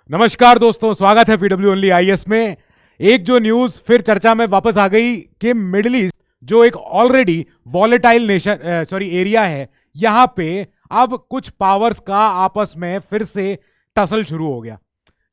नमस्कार दोस्तों, स्वागत है पीडब्ल्यू ओनली आईएएस में। एक जो न्यूज फिर चर्चा में वापस आ गई कि मिडिल ईस्ट जो एक ऑलरेडी वॉलेटाइल नेशन एरिया है, यहां पे अब कुछ पावर्स का आपस में फिर से टसल शुरू हो गया।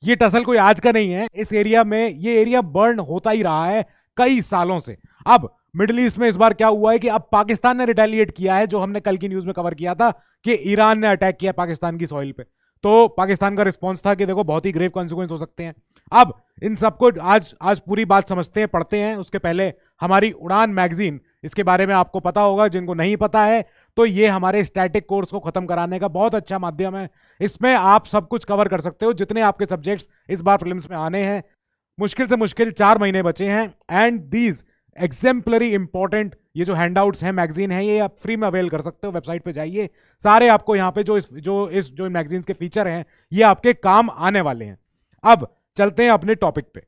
ये टसल कोई आज का नहीं है, इस एरिया में ये एरिया बर्न होता ही रहा है कई सालों से। अब मिडिल ईस्ट में इस बार क्या हुआ है कि अब पाकिस्तान ने रिटेलिएट किया है, जो हमने कल की न्यूज में कवर किया था कि ईरान ने अटैक किया पाकिस्तान की सॉइल पे। तो पाकिस्तान का रिस्पांस था कि देखो बहुत ही ग्रेव कॉन्सिक्वेंस हो सकते हैं। अब इन सबको आज आज पूरी बात समझते हैं, पढ़ते हैं। उसके पहले हमारी उड़ान मैगजीन, इसके बारे में आपको पता होगा, जिनको नहीं पता है तो ये हमारे स्टैटिक कोर्स को खत्म कराने का बहुत अच्छा माध्यम है। इसमें आप सब कुछ कवर कर सकते हो, जितने आपके सब्जेक्ट्स इस बार प्रीलिम्स में आने हैं। मुश्किल से मुश्किल 4 महीने बचे हैं एंड दीज एग्जेम्पलरी इंपॉर्टेंट ये जो हैंडआउट्स हैं, मैगजीन है, ये आप फ्री में अवेल कर सकते हो। वेबसाइट पे जाइए, सारे आपको यहाँ पे जो मैगजीन्स के फीचर हैं ये आपके काम आने वाले हैं। अब चलते हैं अपने टॉपिक पे।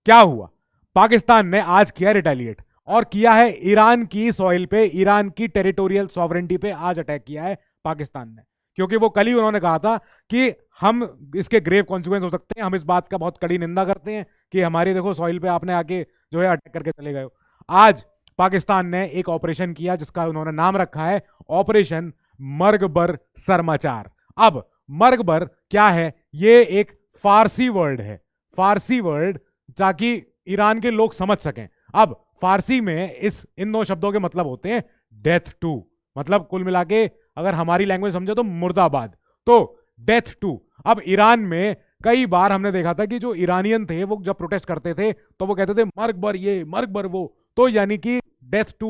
क्या हुआ? पाकिस्तान ने आज किया रिटेलिएट और किया है ईरान की सॉइल पे, ईरान की टेरिटोरियल सॉवरेंटी पे आज अटैक किया है पाकिस्तान ने। क्योंकि वो कल ही उन्होंने कहा था कि हम इसके ग्रेव कॉन्सिक्वेंस हो सकते हैं। हम इस बात का बहुत कड़ी निंदा करते हैं कि हमारी देखो सॉइल पे आपने आके जो है अटैक करके चले गए। आज पाकिस्तान ने एक ऑपरेशन किया जिसका उन्होंने नाम रखा है ऑपरेशन मर्गबर सरमाचार। अब मर्गबर क्या है? ये एक फारसी वर्ड है, फारसी वर्ड, ताकि ईरान के लोग समझ सकें। अब फारसी में इन 2 शब्दों के मतलब होते हैं डेथ टू, मतलब कुल मिला के अगर हमारी लैंग्वेज समझे तो मुर्दाबाद, तो डेथ टू। अब ईरान में कई बार हमने देखा था कि जो ईरानियन थे वो जब प्रोटेस्ट करते थे तो वो कहते थे मर्गबर ये मर्गबर वो, तो यानी कि डेथ टू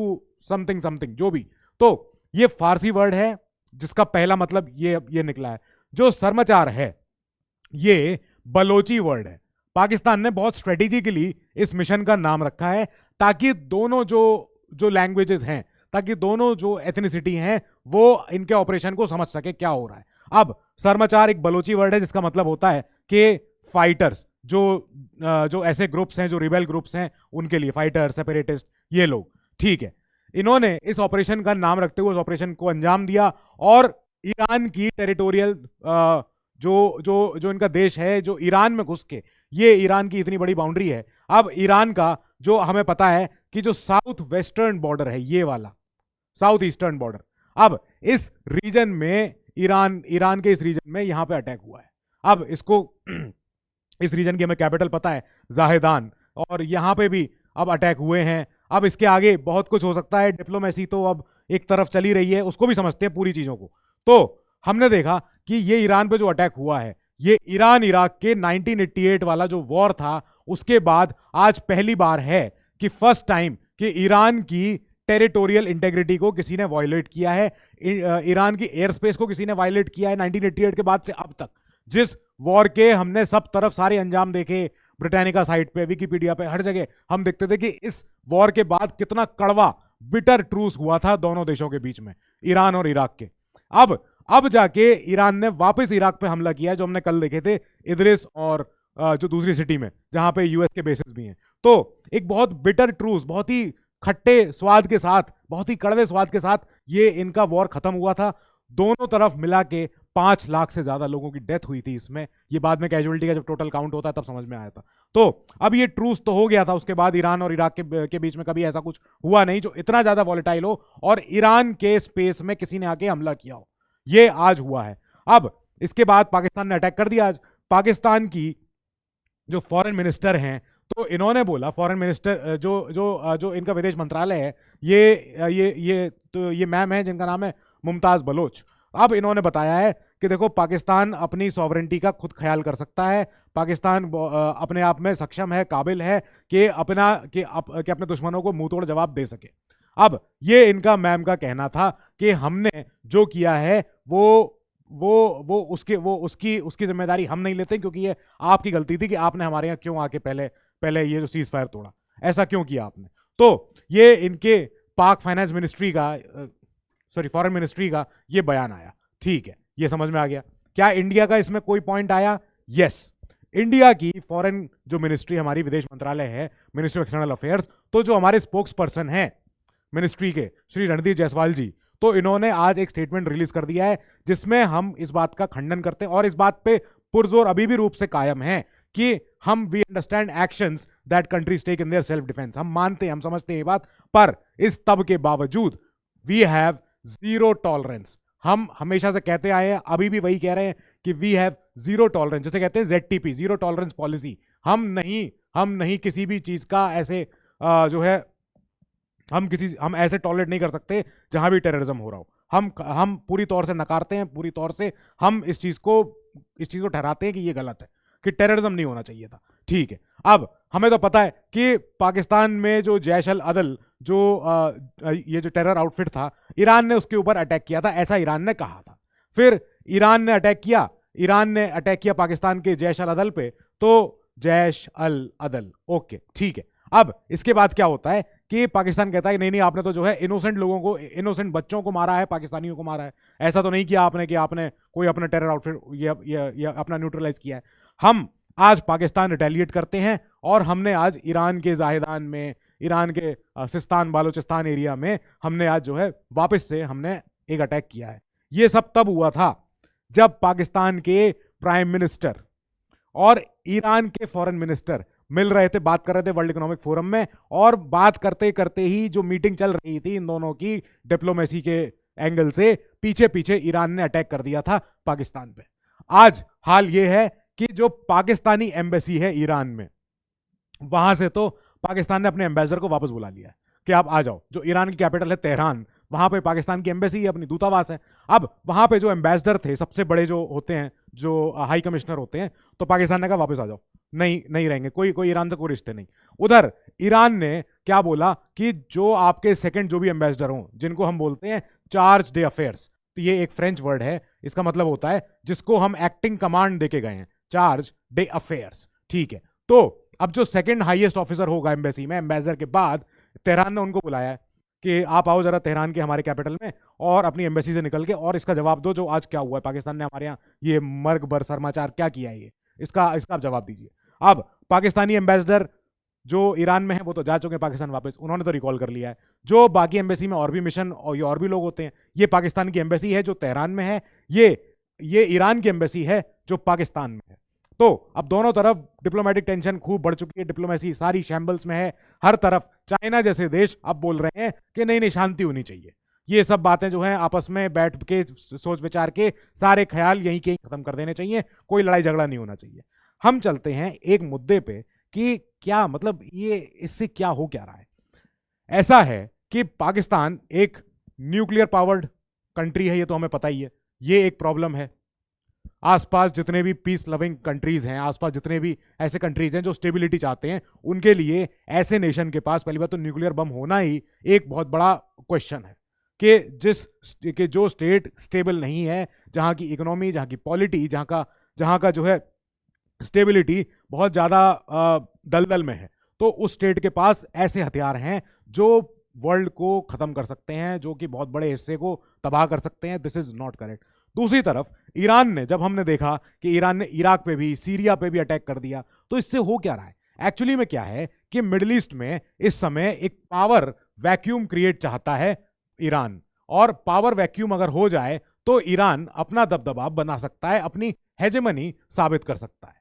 समथिंग समथिंग जो भी। तो ये फारसी वर्ड है जिसका पहला मतलब ये निकला है। जो सरमाचार है ये बलोची वर्ड है। पाकिस्तान ने बहुत स्ट्रेटेजिकली इस मिशन का नाम रखा है ताकि दोनों जो लैंग्वेजेस हैं, ताकि दोनों जो एथनिसिटी हैं वो इनके ऑपरेशन को समझ सके क्या हो रहा है। अब सरमाचार एक बलोची वर्ड है जिसका मतलब होता है कि फाइटर्स, जो ऐसे ग्रुप्स हैं, जो रिबेल ग्रुप्स हैं, उनके लिए फाइटर, सेपरेटिस्ट, ये लोग, ठीक है। इन्होंने इस ऑपरेशन का नाम रखते हुए उस ऑपरेशन को अंजाम दिया और ईरान की टेरिटोरियल जो इनका देश है, जो ईरान में घुस के, ये ईरान की इतनी बड़ी बाउंड्री है। अब ईरान का जो हमें पता है कि जो साउथ वेस्टर्न बॉर्डर है, ये वाला साउथ ईस्टर्न बॉर्डर, अब इस रीजन में ईरान के इस रीजन में यहां पे अटैक हुआ है। अब इसको इस रीजन की हमें कैपिटल पता है, जाहेदान, और यहां पे भी अब अटैक हुए हैं। अब इसके आगे बहुत कुछ हो सकता है। डिप्लोमेसी तो अब एक तरफ चली रही है, उसको भी समझते हैं पूरी चीजों को। तो हमने देखा कि ये ईरान पे जो अटैक हुआ है, ये ईरान इराक के 1988 वाला जो वॉर था उसके बाद आज पहली बार है कि फर्स्ट टाइम कि ईरान की टेरिटोरियल इंटेग्रिटी को किसी ने वायलेट किया है, ईरान की एयर स्पेस को किसी ने वायलेट किया है 1988 के बाद से अब तक। जिस वॉर के हमने सब तरफ सारे अंजाम देखे, ब्रिटानिका साइट पे, विकिपीडिया पे, हर जगह हम देखते थे कि इस वॉर के बाद कितना कड़वा बिटर ट्रूस हुआ था दोनों देशों के बीच में, ईरान और इराक के। अब जाके ईरान ने वापस इराक पे हमला किया है, जो हमने कल देखे थे, इदरिस और जो दूसरी सिटी में जहां पे यूएस के बेसिस भी हैं। तो एक बहुत बिटर ट्रूस, बहुत ही खट्टे स्वाद के साथ, बहुत ही कड़वे स्वाद के साथ ये इनका वॉर खत्म हुआ था। दोनों तरफ मिला के 5 लाख से ज्यादा लोगों की डेथ हुई थी इसमें। ये बाद में कैजुअलिटी का जब टोटल काउंट होता है तब समझ में आया था। तो अब ये ट्रूस तो हो गया था, उसके बाद ईरान और इराक के बीच में कभी ऐसा कुछ हुआ नहीं जो इतना ज्यादा वॉलेटाइल हो और ईरान के स्पेस में किसी ने आके हमला किया हो। ये आज हुआ है। अब इसके बाद पाकिस्तान ने अटैक कर दिया। आज पाकिस्तान की जो फॉरेन मिनिस्टर हैं, तो इन्होंने बोला, फॉरेन मिनिस्टर जो इनका विदेश मंत्रालय है, ये मैम है जिनका नाम है मुमताज बलोच। अब इन्होंने बताया है कि देखो पाकिस्तान अपनी सॉवरेंटी का खुद ख्याल कर सकता है। पाकिस्तान अपने आप में सक्षम है, काबिल है कि अपने दुश्मनों को मुंह तोड़ जवाब दे सके। अब ये इनका मैम का कहना था कि हमने जो किया है उसकी जिम्मेदारी हम नहीं लेते, क्योंकि ये आपकी गलती थी कि आपने हमारे यहाँ क्यों आके पहले ये जो सीज फायर तोड़ा, ऐसा क्यों किया आपने। तो ये इनके पाक फाइनेंस मिनिस्ट्री का, फॉरेन मिनिस्ट्री का ये बयान आया। ठीक है, ये समझ में आ गया। क्या इंडिया का इसमें कोई पॉइंट आया? यस, इंडिया की फॉरेन जो मिनिस्ट्री, हमारी विदेश मंत्रालय है, मिनिस्ट्री ऑफ एक्सटर्नल अफेयर्स, तो जो हमारे स्पोक्स पर्सन है मिनिस्ट्री के, श्री रणदीप जायसवाल जी, तो इन्होंने आज एक स्टेटमेंट रिलीज कर दिया है जिसमें हम इस बात का खंडन करते हैं और इस बात पे पुरजोर अभी भी रूप से कायम है कि हम we understand actions that countries take in their self defence. हम मानते हैं, हम समझते हैं ये बात, पर इस तब के बावजूद वी हैव जीरो टॉलरेंस। हम हमेशा से कहते आए हैं, अभी भी वही कह रहे हैं कि वी हैव जीरो टॉलरेंस, जैसे कहते हैं ZTP, जीरो टॉलरेंस पॉलिसी। हम नहीं किसी भी चीज का ऐसे जो है हम ऐसे टॉलरेट नहीं कर सकते जहां भी टेररिज्म हो रहा हो। हम पूरी तौर से नकारते हैं, पूरी तौर से हम इस चीज को ठहराते हैं कि ये गलत है, कि टेररिज्म नहीं होना चाहिए था। ठीक है, अब हमें तो पता है कि पाकिस्तान में जो जैश अल अदल जो ये जो टेरर आउटफिट था, ईरान ने उसके ऊपर अटैक किया था, ऐसा ईरान ने कहा था। फिर ईरान ने अटैक किया पाकिस्तान के जैश अल अदल पे, तो जैश अल अदल, ओके ठीक है। अब इसके बाद क्या होता है कि पाकिस्तान कहता है नहीं आपने तो जो है इनोसेंट लोगों को, इनोसेंट बच्चों को मारा है, पाकिस्तानियों को मारा है, ऐसा तो नहीं किया आपने कि आपने कोई अपना टेरर आउटफिट ये अपना न्यूट्रलाइज किया है। हम आज पाकिस्तान रिटेलिएट करते हैं और हमने आज ईरान के जाहिदान में, ईरान के सिस्तान बालूचिस्तान एरिया में हमने आज जो है वापस से हमने एक अटैक किया है। ये सब तब हुआ था जब पाकिस्तान के प्राइम मिनिस्टर और ईरान के फॉरेन मिनिस्टर मिल रहे थे, बात कर रहे थे वर्ल्ड इकोनॉमिक फोरम में, और बात करते करते ही जो मीटिंग चल रही थी इन दोनों की डिप्लोमेसी के एंगल से, पीछे पीछे ईरान ने अटैक कर दिया था पाकिस्तान पे। आज हाल ये है कि जो पाकिस्तानी एम्बेसी है ईरान में, वहां से तो पाकिस्तान ने अपने एम्बेसडर को वापस बुला लिया है कि आप आ जाओ। जो ईरान की कैपिटल है तेहरान, वहां पे पाकिस्तान की एम्बेसी है, अपनी दूतावास है। अब वहां पे जो एम्बेसडर थे, सबसे बड़े जो होते हैं, जो हाई कमिश्नर होते हैं, तो पाकिस्तान ने कहा वापस आ जाओ, नहीं रहेंगे, कोई ईरान से कोई रिश्ते नहीं। उधर ईरान ने क्या बोला कि जो आपके सेकंड जो भी एम्बेसडर हों, जिनको हम बोलते हैं चार्ज डे अफेयर्स, तो ये एक फ्रेंच वर्ड है, इसका मतलब होता है जिसको हम एक्टिंग कमांड देके गए हैं, चार्ज डे अफेयर्स, ठीक है। तो अब जो सेकंड हाईएस्ट ऑफिसर होगा एम्बेसी में, एम्बेसडर के बाद, तेहरान ने उनको बुलाया है कि आप आओ जरा तेहरान के हमारे कैपिटल में और अपनी एम्बेसी से निकल के और इसका जवाब दो जो आज क्या हुआ है, पाकिस्तान ने हमारे यहाँ ये मर्ग बर समाचार क्या किया है, ये इसका आप जवाब दीजिए। अब पाकिस्तानी एम्बेसडर जो ईरान में है वो तो जा चुके हैं पाकिस्तान वापस, उन्होंने तो रिकॉल कर लिया है। जो बाकी एम्बेसी में और भी मिशन और भी लोग होते हैं, ये पाकिस्तान की एम्बेसी है जो तेहरान में है, ये ईरान की एम्बेसी है जो पाकिस्तान में है। तो अब दोनों तरफ डिप्लोमेटिक टेंशन खूब बढ़ चुकी है, डिप्लोमेसी सारी शैम्बल्स में है। हर तरफ चाइना जैसे देश अब बोल रहे हैं कि नहीं शांति होनी चाहिए। ये सब बातें जो हैं आपस में बैठ के सोच विचार के सारे ख्याल यहीं के खत्म कर देने चाहिए, कोई लड़ाई झगड़ा नहीं होना चाहिए। हम चलते हैं एक मुद्दे पे कि क्या मतलब ये इससे क्या हो क्या रहा है। ऐसा है कि पाकिस्तान एक न्यूक्लियर पावर्ड कंट्री है, ये तो हमें पता ही है, ये एक प्रॉब्लम है। आसपास जितने भी पीस लविंग कंट्रीज हैं, आसपास जितने भी ऐसे कंट्रीज हैं जो स्टेबिलिटी चाहते हैं, उनके लिए ऐसे नेशन के पास पहली बात तो न्यूक्लियर बम होना ही एक बहुत बड़ा क्वेश्चन है कि जो स्टेट स्टेबल नहीं है, जहां की इकोनॉमी, जहां की पॉलिटी, जहां का जो है स्टेबिलिटी बहुत ज्यादा दलदल में है, तो उस स्टेट के पास ऐसे हथियार हैं जो वर्ल्ड को खत्म कर सकते हैं, जो कि बहुत बड़े हिस्से को तबाह कर सकते हैं। This is not correct. दूसरी तरफ ईरान ने, जब हमने देखा कि ईरान ने इराक पे भी, सीरिया पे भी अटैक कर दिया, तो इससे हो क्या रहा है एक्चुअली में? क्या है कि मिडिल ईस्ट में इस समय एक पावर वैक्यूम क्रिएट चाहता है ईरान, और पावर वैक्यूम अगर हो जाए तो ईरान अपना दबदबा बना सकता है, अपनी हेजेमनी साबित कर सकता है।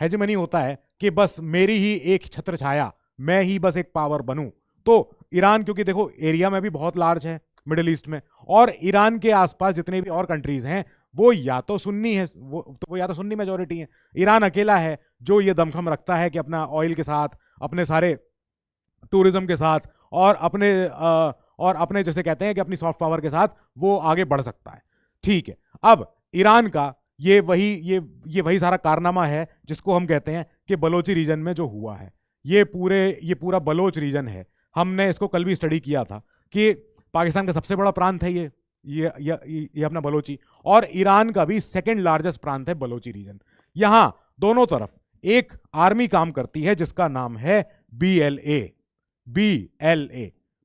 हेजेमनी होता है कि बस मेरी ही एक छत्र छाया, मैं ही बस एक पावर बनूं। तो ईरान, क्योंकि देखो एरिया में भी बहुत लार्ज है मिडिल ईस्ट में, और ईरान के आसपास जितने भी और कंट्रीज हैं वो या तो सुन्नी है, वो या तो सुन्नी मेजोरिटी है। ईरान अकेला है जो ये दमखम रखता है कि अपना ऑयल के साथ, अपने सारे टूरिज्म के साथ और अपने जैसे कहते हैं कि अपनी सॉफ्ट पावर के साथ वो आगे बढ़ सकता है। ठीक है, अब ईरान का ये वही सारा कारनामा है जिसको हम कहते हैं कि बलोची रीजन में जो हुआ है, ये पूरा बलोच रीजन है। हमने इसको कल भी स्टडी किया था कि पाकिस्तान का सबसे बड़ा प्रांत है ये अपना बलोची, और ईरान का भी सेकंड लार्जेस्ट प्रांत है बलोची रीजन। यहां दोनों तरफ एक आर्मी काम करती है जिसका नाम है BLA,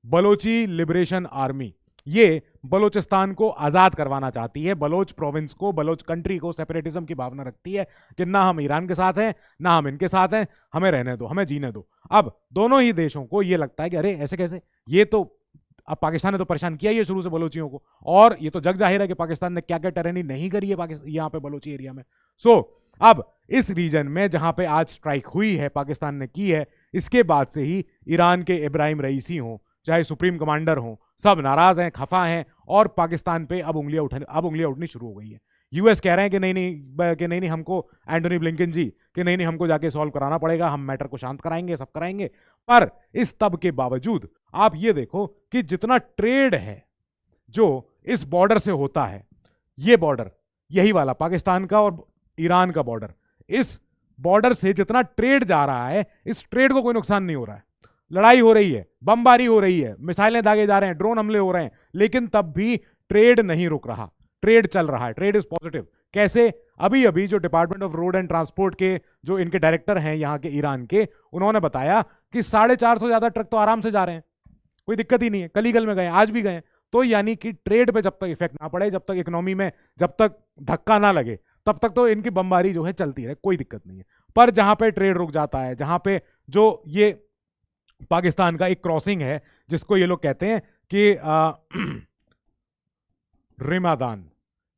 बलोची लिबरेशन आर्मी। ये बलोचिस्तान को आजाद करवाना चाहती है, बलोच प्रोविंस को, बलोच कंट्री को सेपरेटिज्म की भावना रखती है कि ना हम ईरान के साथ हैं ना हम इनके साथ हैं, हमें रहने दो, हमें जीने दो। अब दोनों ही देशों को ये लगता है कि अरे ऐसे कैसे, ये तो अब पाकिस्तान ने तो परेशान किया ही है शुरू से बलोचियों को, और ये तो जग जाहिर है कि पाकिस्तान ने क्या क्या टेरेनी नहीं करी है यहाँ पे बलोची एरिया में। सो अब इस रीजन में जहां पे आज स्ट्राइक हुई है, पाकिस्तान ने की है, इसके बाद से ही ईरान के इब्राहिम रईसी हों, चाहे सुप्रीम कमांडर हों, सब नाराज हैं, खफा हैं और पाकिस्तान पे अब उंगलियां उठनी शुरू हो गई है। यूएस कह रहे हैं कि नहीं हमको, एंटोनी ब्लिंकन जी कि नहीं हमको जाके सॉल्व कराना पड़ेगा, हम मैटर को शांत कराएंगे, सब कराएंगे। पर इस तब के बावजूद आप ये देखो कि जितना ट्रेड है जो इस बॉर्डर से होता है, ये बॉर्डर यही वाला पाकिस्तान का और ईरान का बॉर्डर, इस बॉर्डर से जितना ट्रेड जा रहा है, इस ट्रेड को कोई नुकसान नहीं हो रहा है। लड़ाई हो रही है, बमबारी हो रही है, मिसाइलें दागे जा रहे हैं, ड्रोन हमले हो रहे हैं, लेकिन तब भी ट्रेड नहीं रुक रहा, ट्रेड चल रहा है, ट्रेड इज पॉजिटिव। कैसे? अभी अभी जो department of road and transport के जो इनके डायरेक्टर हैं यहाँ के ईरान के, उन्होंने बताया कि 450 से ज्यादा ट्रक तो आराम से जा रहे हैं, कोई दिक्कत ही नहीं है, कल में गए, आज भी गए। तो यानी कि ट्रेड पे जब तक इफेक्ट ना पड़े, जब तक इकोनॉमी में जब तक धक्का ना लगे, तब तक तो इनकी बमबारी जो है चलती रहे, कोई दिक्कत नहीं है। पर जहां पे ट्रेड रुक जाता है, जहां पे जो ये पाकिस्तान का एक क्रॉसिंग है जिसको ये लोग कहते हैं कि रिमादान,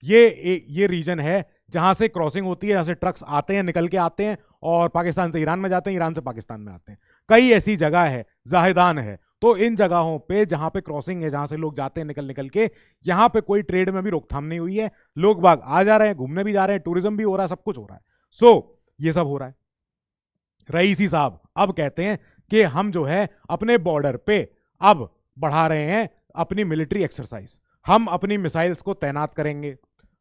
ये रीजन है जहां से क्रॉसिंग होती है, जहां से ट्रक्स आते हैं, निकल के आते हैं और पाकिस्तान से ईरान में जाते हैं, ईरान से पाकिस्तान में आते हैं। कई ऐसी जगह है, जाहिदान है, तो इन जगहों पे जहां पे क्रॉसिंग है, जहां से लोग जाते हैं निकल के, यहां पे कोई ट्रेड में भी रोकथाम नहीं हुई है, लोग बाग आ जा रहे हैं, घूमने भी जा रहे हैं, टूरिज्म भी हो रहा है, सब कुछ हो रहा है। सो ये सब हो रहा है। रईसी साहब अब कहते हैं कि हम जो है अपने बॉर्डर पे अब बढ़ा रहे हैं अपनी मिलिट्री एक्सरसाइज, हम अपनी मिसाइल्स को तैनात करेंगे,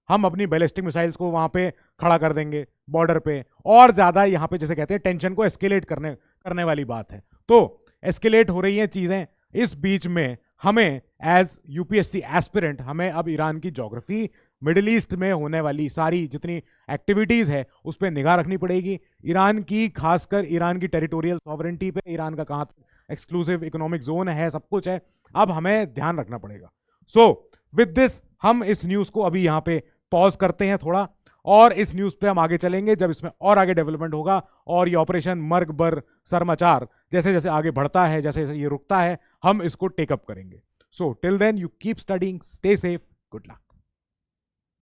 हम अपनी बैलिस्टिक मिसाइल्स को वहां पे खड़ा कर देंगे बॉर्डर पे, और ज्यादा यहां पे जैसे कहते हैं टेंशन को एस्केलेट करने वाली बात है। तो एस्केलेट हो रही हैं चीजें। इस बीच में हमें एज यूपीएससी एस्पिरेंट हमें अब ईरान की ज्योग्राफी, मिडिल ईस्ट में होने वाली सारी जितनी एक्टिविटीज है उस पर निगाह रखनी पड़ेगी। ईरान की, खासकर ईरान की टेरिटोरियल सॉवरेंटी पे, ईरान का कहाँ एक्सक्लूसिव इकोनॉमिक जोन है, सब कुछ है, अब हमें ध्यान रखना पड़ेगा। सो विद दिस हम इस न्यूज को अभी यहाँ पे पॉज करते हैं थोड़ा, और इस न्यूज पे हम आगे चलेंगे जब इसमें और आगे डेवलपमेंट होगा और ये ऑपरेशन मर्ग बर सरमाचार जैसे जैसे आगे बढ़ता है, जैसे जैसे ये रुकता है, हम इसको टेकअप करेंगे। So till then you keep studying, stay safe, good luck.